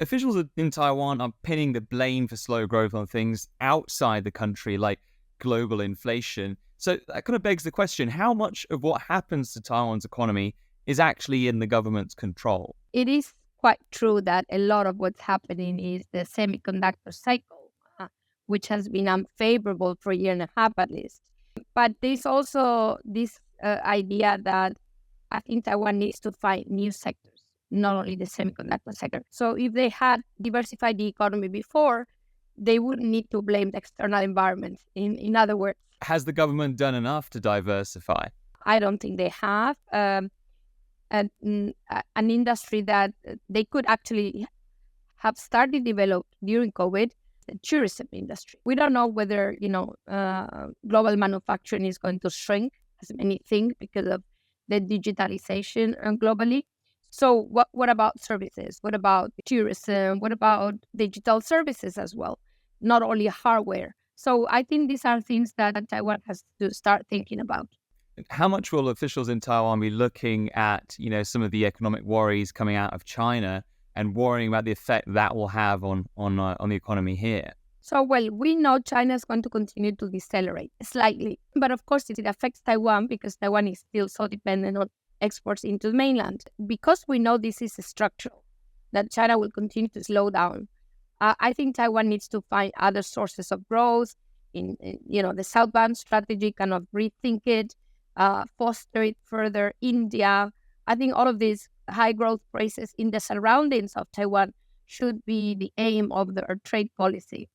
Officials in Taiwan are pinning the blame for slow growth on things outside the country, like global inflation. So that kind of begs the question, how much of what happens to Taiwan's economy is actually in the government's control? It is quite true that a lot of what's happening is the semiconductor cycle, which has been unfavorable for a year and a half at least. But there's also this idea that I think Taiwan needs to find new sectors, not only the semiconductor sector. So if they had diversified the economy before, they wouldn't need to blame the external environment. In other words, Has the government done enough to diversify? I don't think they have. An industry that they could actually have started developed during COVID, the tourism industry. We don't know whether global manufacturing is going to shrink as many things because of the digitalization globally. So what about services? What about tourism? What about digital services as well? Not only hardware. So I think these are things that Taiwan has to start thinking about. How much will officials in Taiwan be looking at, some of the economic worries coming out of China and worrying about the effect that will have on the economy here? So, well, we know China is going to continue to decelerate slightly. But of course, it affects Taiwan because Taiwan is still so dependent on exports into the mainland. Because we know this is structural, that China will continue to slow down. I think Taiwan needs to find other sources of growth in the southbound strategy, kind of rethink it, foster it further. India, I think all of these high growth places in the surroundings of Taiwan should be the aim of their trade policy.